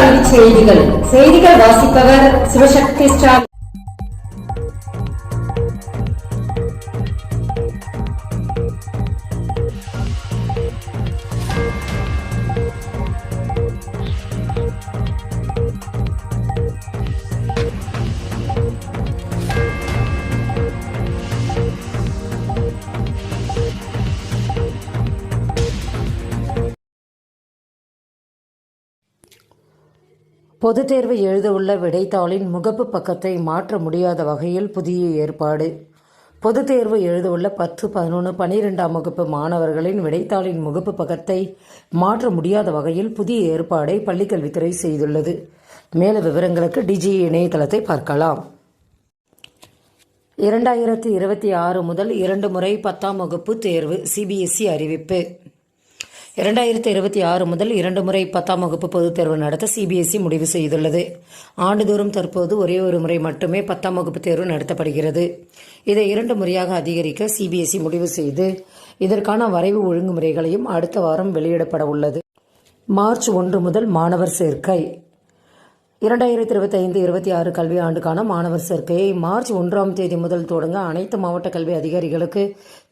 கல்வி செய்திகள் வாசிப்பவர் சிவசக்தி ஸ்டாலின். பொதுத் தேர்வு எழுதவுள்ள விடைத்தாளின் முகப்பு பக்கத்தை மாற்ற முடியாத வகையில் புதிய ஏற்பாடு. பொதுத் தேர்வு எழுதவுள்ள 10, 11, 12ஆம் வகுப்பு மாணவர்களின் விடைத்தாளின் முகப்பு பக்கத்தை மாற்ற முடியாத வகையில் புதிய ஏற்பாடை பள்ளிக்கல்வித்துறை செய்துள்ளது. மேல விவரங்களுக்கு டிஜிஇ இணையதளத்தை பார்க்கலாம். 2026 முதல் 2 முறை 10ஆம் வகுப்பு தேர்வு சிபிஎஸ்இ அறிவிப்பு. 2026 முதல் 2 முறை 10ஆம் வகுப்பு பொதுத் தேர்வு நடத்த சிபிஎஸ்இ முடிவு செய்துள்ளது. ஆண்டுதோறும் தற்போது ஒரே ஒரு முறை மட்டுமே 10ஆம் வகுப்பு தேர்வு நடத்தப்படுகிறது. இதை 2 முறையாக அதிகரிக்க சிபிஎஸ்இ முடிவு செய்து இதற்கான வரைவு ஒழுங்குமுறைகளையும் அடுத்த வாரம் வெளியிடப்பட உள்ளது. மார்ச் 1 முதல் மாணவர் சேர்க்கை. 2025-26 கல்வி ஆண்டுக்கான மாணவர் சேர்க்கையை மார்ச் 1ஆம் தேதி முதல் தொடங்க அனைத்து மாவட்ட கல்வி அதிகாரிகளுக்கு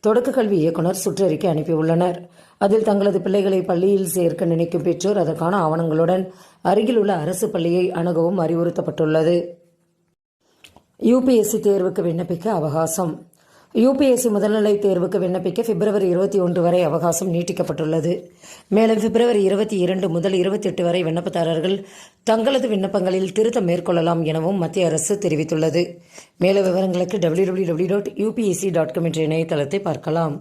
தொடக்க கல்வி இயக்குனர் சுற்றறிக்கை அனுப்பியுள்ளனர். அதில் தங்களது பிள்ளைகளை பள்ளியில் சேர்க்க நினைக்கும் பெற்றோர் அதற்கான ஆவணங்களுடன் அருகில் உள்ள அரசு பள்ளியை அணுகவும் அறிவுறுத்தப்பட்டுள்ளது. யுபிஎஸ்சி தேர்வுக்கு விண்ணப்பிக்க அவகாசம். யுபிஎஸ்சி முதல்நிலை தேர்வுக்கு விண்ணப்பிக்க பிப்ரவரி 21 வரை அவகாசம் நீட்டிக்கப்பட்டுள்ளது. மேலும் பிப்ரவரி 22 முதல் 28 வரை விண்ணப்பதாரர்கள் தங்களது விண்ணப்பங்களில் திருத்தம் மேற்கொள்ளலாம் எனவும் மத்திய அரசு தெரிவித்துள்ளது. மேலும் விவரங்களுக்கு www.upsc.com என்ற இணையதளத்தை பார்க்கலாம்.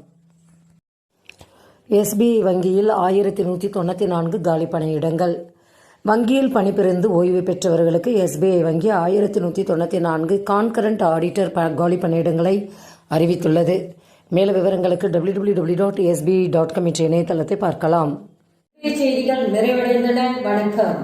எஸ்பிஐ வங்கியில் 1194 காலி பணியிடங்கள். வங்கியில் பணிபுரிந்து ஓய்வு பெற்றவர்களுக்கு எஸ்பிஐ வங்கி 1194 கான்கரண்ட் ஆடிட்டர் காலி பணியிடங்களை அறிவித்துள்ளது. மேலும் விவரங்களுக்கு www.sbi.com என்ற இணையதளத்தை பார்க்கலாம். செய்திகள் நிறைவடைந்தன. வணக்கம்.